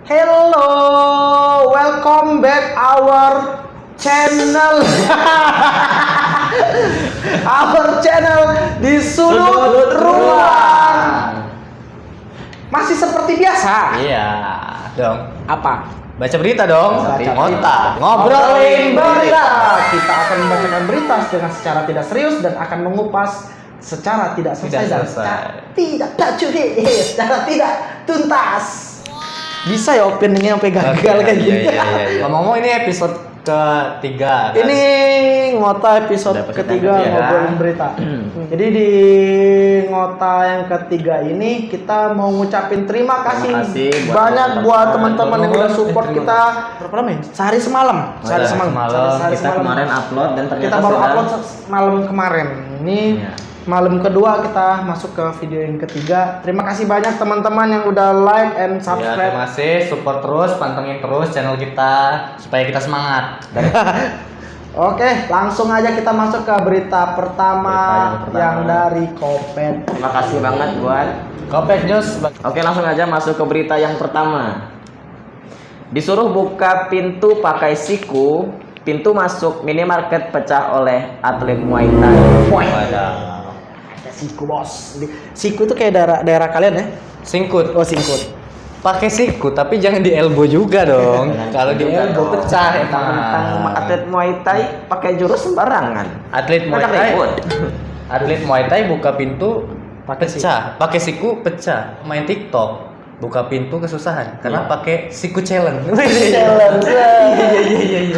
Hello, welcome back our channel. Our channel di sudut ruang. Masih seperti biasa. Iya dong. Apa? Baca berita dong. Ngotak. Ngobrolin berita. Kita akan membacakan berita dengan secara tidak serius dan akan mengupas secara tidak selesai dan secara tidak tuntas. Bisa ya openingnya sampai gagal kayak gini. Iya. Ngomong-ngomong ini episode ketiga kan? Ini ngota episode ketiga ngobrolin berita. Jadi di ngota yang ketiga ini kita mau ngucapin terima kasih banyak buat teman-teman yang udah support kita. Berapa lama ya? Sehari semalam. Sehari semalam. Kita kemarin upload dan ternyata kita baru upload malam kemarin. Ini malam kedua kita masuk ke video yang ketiga. Terima kasih banyak teman-teman yang udah like and subscribe. Terima kasih, support terus, pantengin terus channel kita supaya kita semangat. Oke, langsung aja kita masuk ke berita pertama yang dari Kopet. Terima kasih banget buat Kopet News. Oke, langsung aja masuk ke berita yang pertama. Disuruh buka pintu pakai siku, pintu masuk minimarket pecah oleh atlet Muay Thai. Siku bos. Siku itu kayak daerah kalian ya? Singkut. Oh singkut. Pakai siku tapi jangan di elbow juga dong. Kalau di elbow pecah ya. Tentang atlet Muay Thai pakai jurus sembarangan. Atlet Muay Thai buka pintu pecah, pakai siku pecah. Main TikTok buka pintu kesusahan karena pakai siku challenge. Challenge. Iya.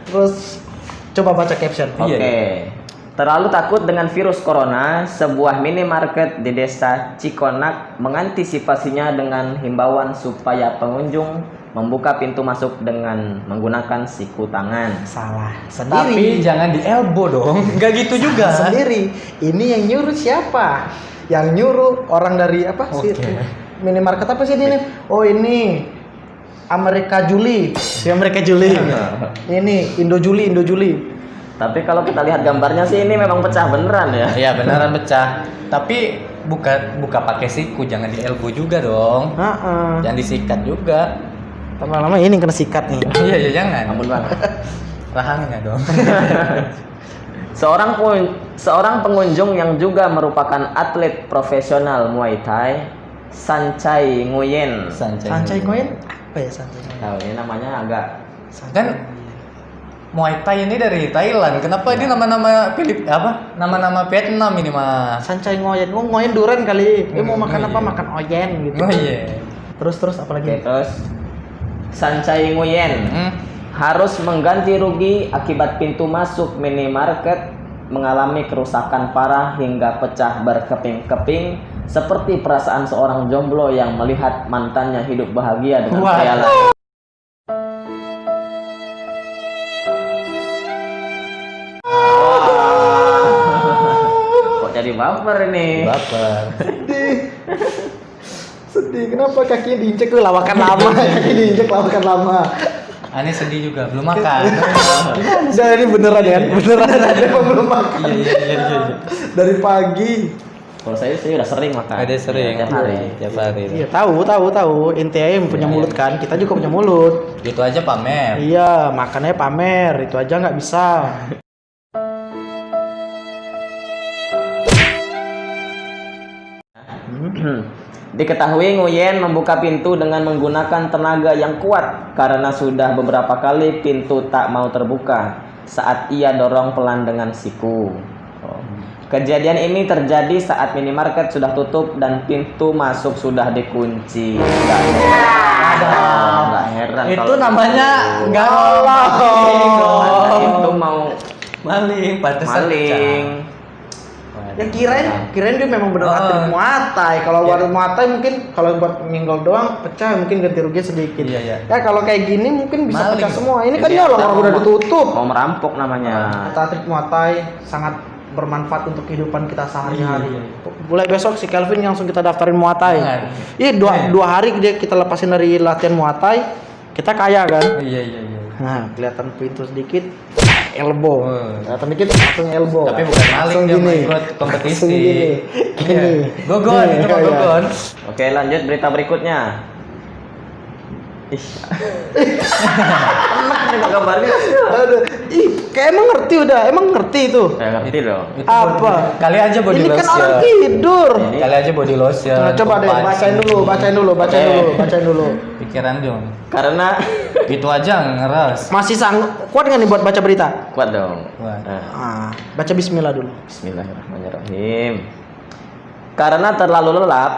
Terus coba baca caption. Oke. Terlalu takut dengan virus corona, sebuah minimarket di desa Cikonak mengantisipasinya dengan himbauan supaya pengunjung membuka pintu masuk dengan menggunakan siku tangan. Salah. Tapi jangan di elbow dong. Enggak gitu juga. Sendiri. Ini yang nyuruh siapa? Yang nyuruh orang dari apa sih? Minimarket apa sih ini? Oh ini Amerika Juli. Si Amerika Juli. Ini Indo Juli. Tapi kalau kita lihat gambarnya sih ini memang pecah beneran ya. Iya beneran pecah. Tapi buka pakai siku, jangan di elbow juga dong. Jangan disikat juga. Lama-lama ini kena sikat nih. Iya jangan. Ampun bang. Rahangnya dong. Seorang pengunjung yang juga merupakan atlet profesional Muay Thai, Sancai Nguyen. Sancai Nguyen? Apa ya Sancai Nguyen? Tahu ini namanya agak kan Muay Thai ini dari Thailand. Kenapa ini nama-nama nama-nama Vietnam ini mah? Sancai Nguyen. Nguyen duren kali. Dia mau makan apa? Makan oyen gitu. Oh iya. Terus apa lagi? terus Sancai Nguyen harus mengganti rugi akibat pintu masuk minimarket mengalami kerusakan parah hingga pecah berkeping-keping seperti perasaan seorang jomblo yang melihat mantannya hidup bahagia dengan pria lain. Kok jadi baper ini? Baper. Sedih. Kenapa kakinya diinjek tuh lawakan lama? Kaki diinjek lawakan lama. Ani sedih juga, belum makan. Udah ini beneran ya? Beneran emang belum makan. Iya. Dari pagi. Kalau saya udah sering makan. Ada sering. Tiap hari. Iya tahu. Intinya yang punya mulut kan. Kita juga punya mulut. Gitu aja pamer. Iya, makannya pamer. Itu aja nggak bisa. Diketahui Nguyen membuka pintu dengan menggunakan tenaga yang kuat karena sudah beberapa kali pintu tak mau terbuka saat ia dorong pelan dengan siku. Kejadian ini terjadi saat minimarket sudah tutup dan pintu masuk sudah dikunci. Nggak heran. Itu namanya nggak Itu mau maling, pantesan maling. Ya kirain dia memang benar atlet Muay Thai. Kalau buat Muay Thai mungkin kalau buat nyenggol doang pecah mungkin ganti rugi sedikit. Iya. Ya kalau kayak gini mungkin bisa Maling pecah dong. semua. Ini kan nyolong orang udah ditutup. Mau merampok namanya. Atlet Muay Thai sangat bermanfaat untuk kehidupan kita sehari-hari. Mulai besok si Kelvin langsung kita daftarin Muay Thai. Iya dua hari dia kita lepasin dari latihan Muay Thai, kita kaya kan? Iya. Nah kelihatan pintu sedikit. elbow. Datang dikit langsung elbow. Tapi bukan maling, dia mau ikut kompetisi. Gini. Gogon, itu mah gogon. Oke, lanjut berita berikutnya. Enak nih gambarnya. Aduh, kayak emang ngerti itu. Saya ngerti dong. Apa? Kali aja body Ini kan lotion. orang tidur. Kali aja body lotion. Nah, coba deh bacain dulu. Pikiran dong. Karena Itu aja ngeras. Masih kuat nggak nih buat baca berita? kuat dong. Wah. Nah, Baca bismillah dulu. Bismillahirrahmanirrahim. Karena terlalu lelap,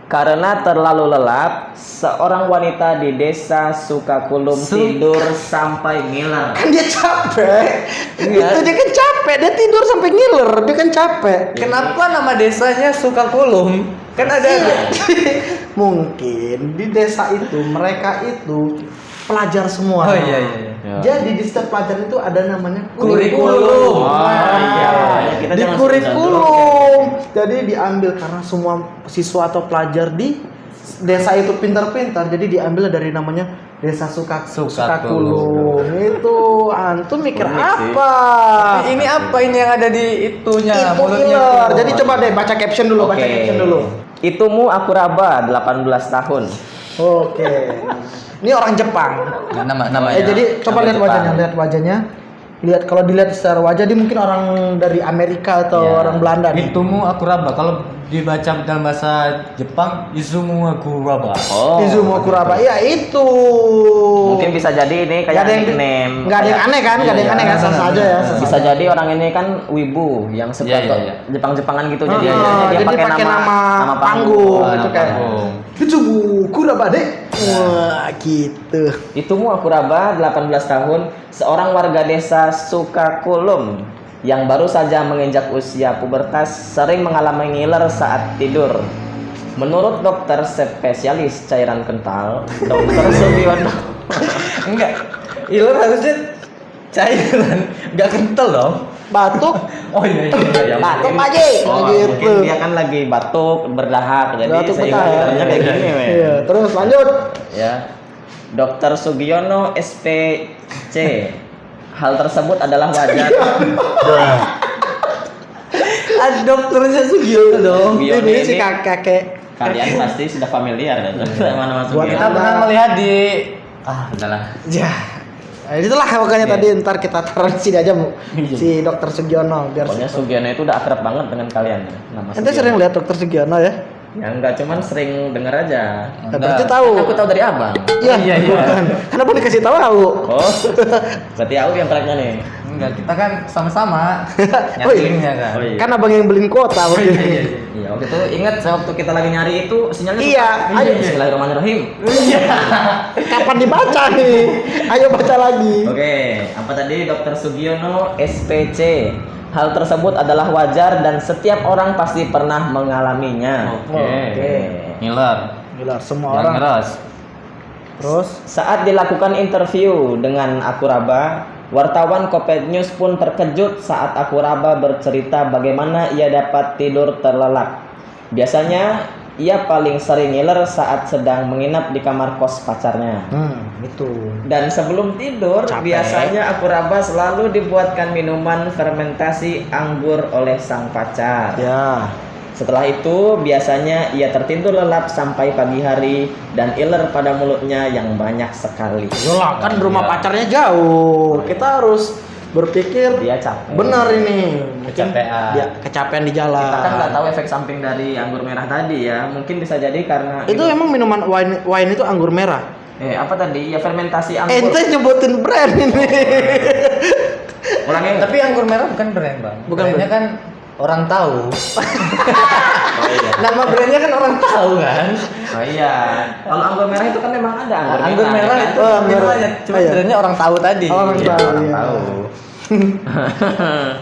Karena terlalu lelap, seorang wanita di desa Sukakulum tidur sampai ngiler. Kan dia capek. Itu dia kan capek, dia tidur sampai ngiler, dia kan capek. Kenapa nama desanya Sukakulum? Kan ada Mungkin di desa itu mereka itu pelajar semua. Oh iya. Jadi di setiap pelajar itu ada namanya Kurikulum. Kita Di jangan kurikulum. Jadi diambil karena semua siswa atau pelajar di desa itu pintar-pintar, jadi diambil dari namanya Desa Sukakulum. Itu antum mikir Unik sih. apa? Ini apa ini yang ada di itunya? Itu mulutnya ngiler. tuh. Jadi coba deh baca caption dulu, baca caption dulu. Itumu aku raba 18 tahun. Oke. Ini orang Jepang. Nah, namanya. Jadi coba lihat wajahnya, Lihat kalau dilihat secara wajah dia mungkin orang dari Amerika atau Ya. orang Belanda nih. Itumu Akuraba. Kalau dibaca dalam bahasa Jepang, Izumu Akuraba. Oh. Izumo Kuraba. Ya itu. Mungkin bisa jadi ini Nggak kayak ada yang nickname. nggak ada yang aneh kan? Nggak ada yang aneh kan? Sah saja ya. sah Bisa saja. jadi orang ini kan wibu yang suka Iya. Jepang-Jepangan gitu. Jadi, Jadi pakai nama panggung gitu kayak. Izumo Kuraba deh. Wah, gitu. Itumu aku raba 18 tahun, seorang warga desa Sukakulum yang baru saja menginjak usia pubertas sering mengalami ngiler saat tidur. Menurut dokter spesialis cairan kental, Dokter Sugiono. Enggak. Iler harusnya cairan, enggak kental dong. Batuk. Oh iya. Batuk Mungkin- aja. Gitu. Mungkin dia kan lagi batuk, berdahak, jadi Batuk sehingga betah ya. ngilernya kayak gini. weh. Iya, terus lanjut. Ya. Dokter Sugiono SPC. Hal tersebut adalah wajar. Dokternya Sugiono dong. Sugiono Ini si ini kakek. kalian pasti sudah familiar ya sama nama Buat Sugiono. Kita pernah melihat di udahlah. Ya. Nah, itulah makanya tadi ntar kita taruh di sini aja Bu. Si Dokter Sugiono biar Pokoknya Sugiono itu udah akrab banget dengan kalian ya. Nama Ente sering lihat Dokter Sugiono ya? Ya enggak, cuman sering denger aja. Nah, berarti tahu. Aku tahu dari abang. Iya, bukan. Kenapa dikasih tahu? Oh, berarti aku yang peraknya nih. Enggak, kita kan sama-sama Oh, iya. nyatilnya kan. Oh, iya. Kan abang yang beliin kuota waktu itu. Iya, waktu itu ingat waktu kita lagi nyari itu sinyalnya Iya, susah. ayo. Bismillahirrahmanirrahim. Kapan dibaca nih? Ayo baca lagi. Oke, apa tadi Dokter Sugiono SPC. Hal tersebut adalah wajar dan setiap orang pasti pernah mengalaminya. Oke. Ngiler. Gila, semua Yang orang. ngeras. Terus Saat dilakukan interview dengan Akuraba, wartawan Kopet News pun terkejut saat Akuraba bercerita bagaimana ia dapat tidur terlelap. Biasanya ia paling sering ngiler saat sedang menginap di kamar kos pacarnya. itu. Dan sebelum tidur, Capek. biasanya Akuraba selalu dibuatkan minuman fermentasi anggur oleh sang pacar. Ya. Setelah itu, biasanya ia tertidur lelap sampai pagi hari dan iler pada mulutnya yang banyak sekali. Yolah, kan rumah pacarnya jauh. Kita harus berpikir Dia capek. benar ini. Mungkin Kecapean. dia kecapean di jalan. Kita kan nggak tahu efek samping dari anggur merah tadi ya. Mungkin bisa jadi karena Itu emang minuman wine itu anggur merah. apa tadi? Ya fermentasi anggur. Ente nyebutin brand ini. Orangnya Tapi anggur merah bukan brand, Bang. Bukan Brandnya kan orang tahu. Oh iya. Nama brandnya kan orang tahu kan. Oh iya. Kalau anggur merah itu kan memang ada Anggur merah ya kan? itu Oh, merah. namanya. Cuma Oh, iya. brandnya orang tahu tadi. Orang Iya, tahu, orang iya. tahu.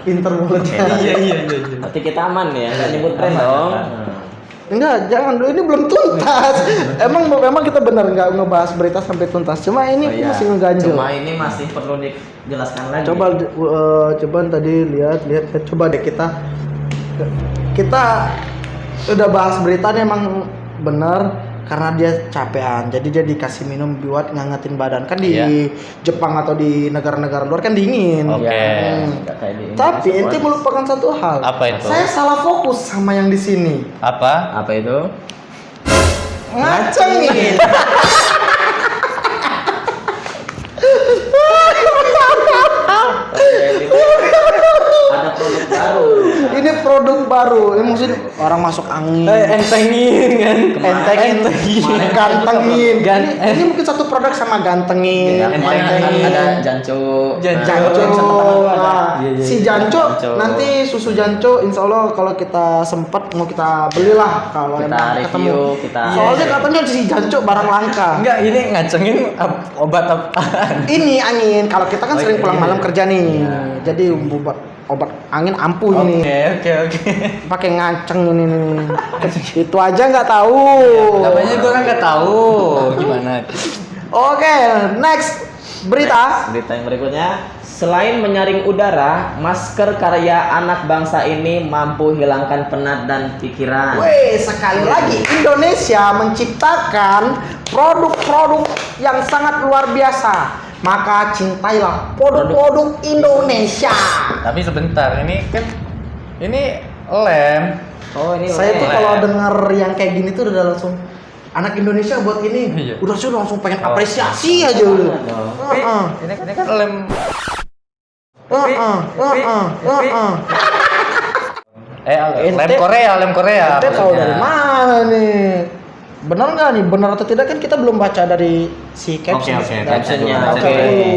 Pinter mulutnya. Iya. Berarti kita aman ya, nggak nyebut brand dong. Enggak, jangan dulu, ini belum tuntas. Emang kita benar nggak ngebahas berita sampai tuntas. Cuma ini Oh, iya. masih ngeganjel. Cuma ini masih perlu dijelaskan lagi. Coba tadi lihat coba deh kita udah bahas berita nih emang benar karena dia capean. Jadi dia dikasih minum buat ngangetin badan. Kan di Iya. Jepang atau di negara-negara luar kan dingin. Oke. Nggak kayak di Tapi Indonesia, ente Bos. melupakan satu hal. Apa itu? Saya salah fokus sama yang di sini. Apa? Apa itu? Ngaceng nih. baru. Ini maksudnya orang masuk angin. Entengin kan. Entengin, gantengin. Ini mungkin satu produk sama gantengin. Ya, kemarin ada Janco. Si Janco nanti susu Janco insya Allah kalau kita sempet mau kita belilah kalau Kita emang ketemu. review, kita Soalnya katanya si Janco barang langka. Enggak, ini ngacengin obat apaan? Ini angin. Kalau kita kan Oh, sering iya, pulang iya. malam kerja nih. Jadi obat angin ampuh ini. Oke. Pakai ngaceng ini nih. Itu aja nggak tahu. Namanya gue kan nggak tahu gimana. Oke, next berita. Berita yang berikutnya, selain menyaring udara, masker karya anak bangsa ini mampu hilangkan penat dan pikiran. Weh, sekali lagi Indonesia menciptakan produk-produk yang sangat luar biasa. Maka cintailah produk-produk Indonesia. Tapi sebentar, ini kan ini lem. Oh, ini Saya tuh lem. kalau denger yang kayak gini tuh udah langsung anak Indonesia buat ini. Iya. Udah sih langsung pengen Oh. apresiasi aja udah. Tapi ini kan lem. Lem Korea. Ente tahu maksudnya. dari mana nih? Benar nggak nih? Benar atau tidak kan kita belum baca dari si caption. Oke. Captionnya, Baca oke. dulu.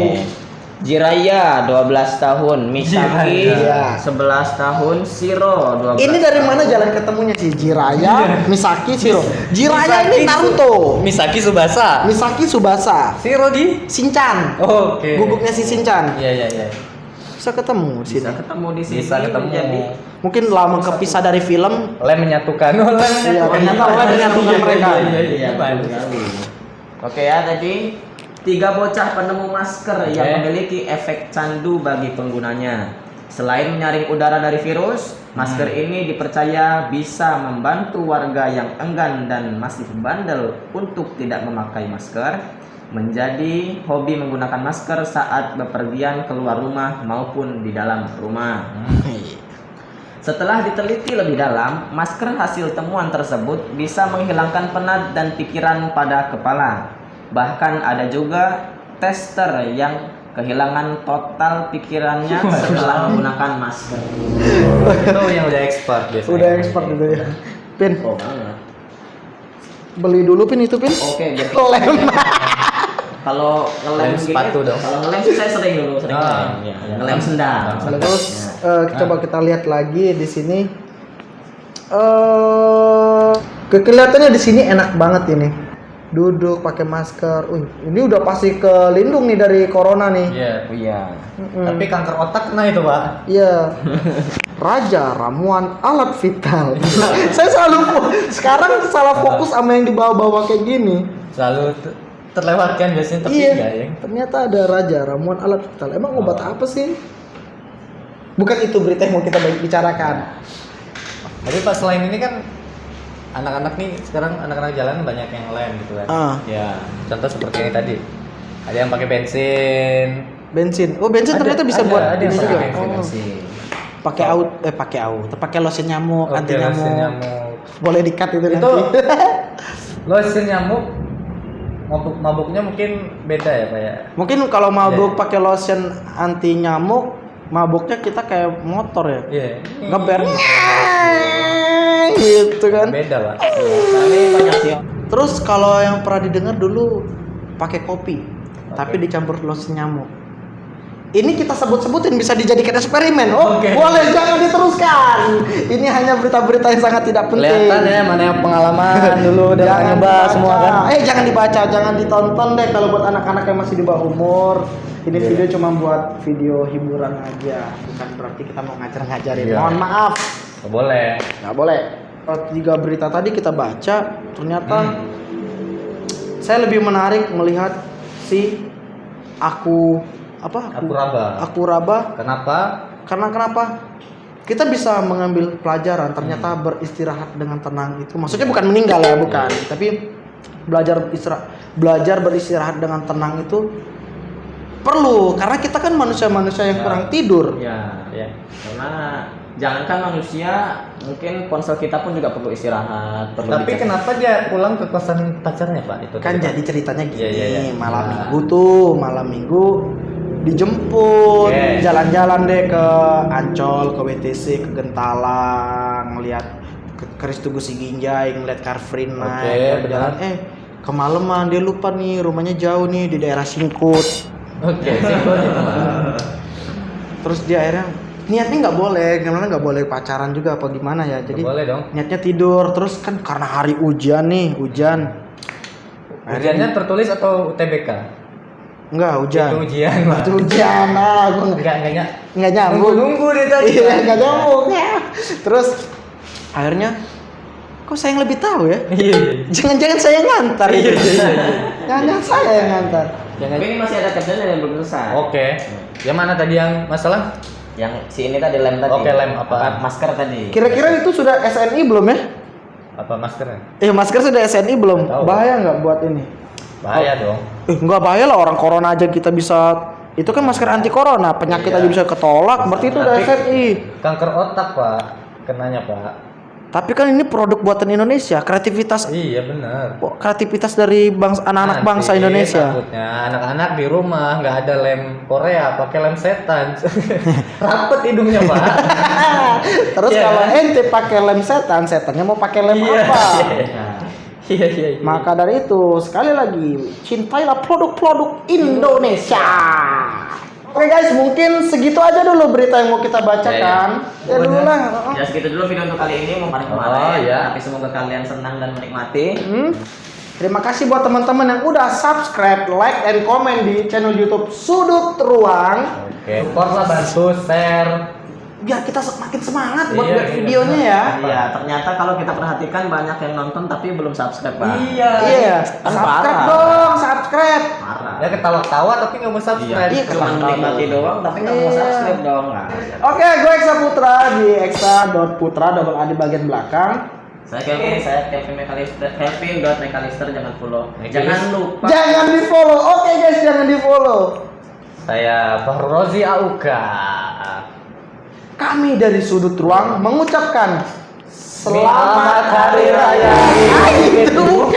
Jiraya 12 tahun, Misaki Jiraya. 11 tahun, Shiro 12. Ini dari mana jalan ketemunya sih? Jiraya, Misaki, Shiro. Jiraya ini Naruto. Misaki Subasa. Misaki Subasa. Shiro di. Shinchan. Oke. Gugupnya si Shinchan. Iya. Bisa ketemu di Bisa sini. ketemu di sini. Bisa ketemu. Jadi Mungkin lama kepisah dari film. Lem menyatukan. Oh, lem Iya, ternyata lem menyatukan mereka. Iya, betul sekali. Oke ya, tadi 3 bocah penemu masker yang memiliki efek candu bagi penggunanya. Selain menyaring udara dari virus, masker ini dipercaya bisa membantu warga yang enggan dan masih bandel untuk tidak memakai masker menjadi hobi menggunakan masker saat bepergian keluar rumah maupun di dalam rumah. Setelah diteliti lebih dalam, masker hasil temuan tersebut bisa menghilangkan penat dan pikiran pada kepala. Bahkan ada juga tester yang kehilangan total pikirannya setelah menggunakan masker. Itu yang udah expert biasanya. Udah expert gitu ya. Pin, Oh, banget. beli dulu Pin itu Pin. Oke, biar Lem. kalau ngelem Lem sepatu dong. Kalau ngelem sih saya sering Ah. ngelem. Ya, ngelem sendal. Terus coba kita lihat lagi di sini. Kelihatannya di sini enak banget ini. Duduk pakai masker. Ini udah pasti kelindung nih dari corona nih. Iya. Iya. Tapi kanker otak kena itu, Pak. Iya. Raja ramuan alat vital. Saya selalu sekarang salah fokus sama yang dibawa-bawa kayak gini. Selalu terlewatkan biasanya tapi Iya. enggak ya. Ternyata ada raja ramuan alat vital. Emang obat apa sih? Bukan itu berita yang mau kita bicarakan. Tapi pas selain ini kan anak-anak nih sekarang anak-anak jalan banyak yang lem gitu kan. Ya, contoh seperti ini tadi. Ada yang pakai bensin. Bensin. Oh, bensin ternyata bisa buat ada yang ini pakai juga. bensin. Pakai lotion nyamuk, Oke, anti lotion nyamuk. nyamuk. Boleh di-cut itu Itu nanti. lotion nyamuk mabuknya mungkin beda ya, Pak ya. Mungkin kalau mabuk pakai lotion anti nyamuk, mabuknya kita kayak motor ya. Iya. Ngeber gitu kan. Beda, Pak. Tapi banyak sih. Terus kalau yang pernah didengar dulu pakai kopi, tapi dicampur lotion nyamuk. Ini kita sebut-sebutin bisa dijadikan eksperimen. Oh, Oke. boleh jangan diteruskan. Ini hanya berita-berita yang sangat tidak penting. Kelihatan ya mana yang pengalaman dulu dan Jangan nyoba dibaca. semua kan. Jangan dibaca, jangan ditonton deh kalau buat anak-anak yang masih di bawah umur. Ini video cuma buat video hiburan aja, bukan berarti kita mau ngajar-ngajarin. Iya. Mohon maaf. Nggak boleh. Nggak boleh. Kalau 3 berita tadi kita baca, ternyata saya lebih menarik melihat si Akuraba. Kenapa? Karena kenapa? Kita bisa mengambil pelajaran. Ternyata beristirahat dengan tenang itu, maksudnya bukan meninggal ya, bukan. Tapi belajar beristirahat dengan tenang itu perlu. Karena kita kan manusia-manusia yang kurang tidur. Ya. Karena jangankan manusia, mungkin ponsel kita pun juga perlu istirahat. Perlu Tapi dicek. kenapa dia pulang ke kosan pacarnya, Pak? Itu Kan tadi, Pak. jadi ceritanya gini, Iya. malam minggu dijemput, Oke. jalan-jalan deh ke Ancol, ke WTC, ke Gentalang, ngeliat Keris Tugu Siginjai, ngeliat Car Free Night, Oke, dia berjalan. Kemalaman dia lupa nih rumahnya jauh nih di daerah Singkut. Oke, singkut itu mah. Terus dia akhirnya niatnya nggak boleh, karena nggak boleh pacaran juga apa gimana ya. Jadi Nggak boleh dong. niatnya tidur. Terus kan karena hari hujan nih, hujan. Ujiannya tertulis atau UTBK? Enggak hujan. Itu ujian mah. Itu hujan. Gua nggak nyambung. Nunggu deh tadi. Iya, nggak nyambung. Terus akhirnya kok saya yang lebih tahu ya? Iya. Jangan-jangan saya yang ngantar. Iya. Jangan saya yang ngantar. Tapi ini masih ada kerjaan yang belum selesai. Oke. Yang mana tadi yang masalah? Yang si ini tadi lem tadi. Oke, lem apa? Masker tadi. Kira-kira itu sudah SNI belum ya? Apa maskernya? Masker sudah SNI belum? Tahu. Bahaya nggak buat ini? Bahaya dong. Nggak bahaya lah, orang corona aja kita bisa. Itu kan masker anti corona, penyakit Iya. aja bisa ketolak. Berarti itu udah Tapi- SNI. Kanker otak, Pak. Kenanya, Pak. Tapi kan ini produk buatan Indonesia, kreativitas Iya, benar. kreativitas dari anak-anak Nanti bangsa Indonesia. Takutnya anak-anak di rumah nggak ada lem Korea, pakai lem setan. Rapet hidungnya, Pak. Terus Iya. kalau ente pakai lem setan, setannya mau pakai lem Iya. apa? Iya, iya. Maka dari itu, sekali lagi, cintailah produk-produk Indonesia. Oke guys, mungkin segitu aja dulu berita yang mau kita bacakan. Ya dulu lah. Ya segitu dulu video untuk kali ini, mau kemarin. Oh, iya. Tapi semoga kalian senang dan menikmati. Terima kasih buat teman-teman yang udah subscribe, like, and comment di channel YouTube Sudut Ruang. Oke, support lah, bantu share. Biar kita semakin semangat buat Iya, buat iya. videonya ya. Iya, ternyata kalau kita perhatikan banyak yang nonton tapi belum subscribe, Pak. Iya, Kan subscribe parah. dong, subscribe. Parah. Ya ketawa-tawa tapi nggak mau subscribe. Iya, Cuma menikmati doang tapi nggak mau Iya. subscribe dong. Nah. Oke, gue Eksa Putra di Eksa.putra double A di bagian belakang. Saya Kevin McAllister, jangan follow. McAllister. Jangan lupa. Jangan di follow. Oke guys, jangan di follow. Saya Fahru Rozi Auka. Kami dari Sudut Ruang mengucapkan Selamat Hari Raya Idul.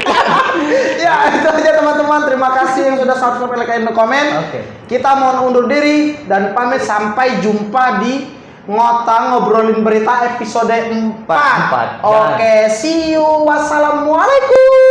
Ya, itu aja teman-teman. Terima kasih yang sudah subscribe, like, and komen. Oke. Kita mau undur diri dan pamit sampai jumpa di Ngobrolin Berita episode 4. Empat. Oke, see you. Wassalamualaikum.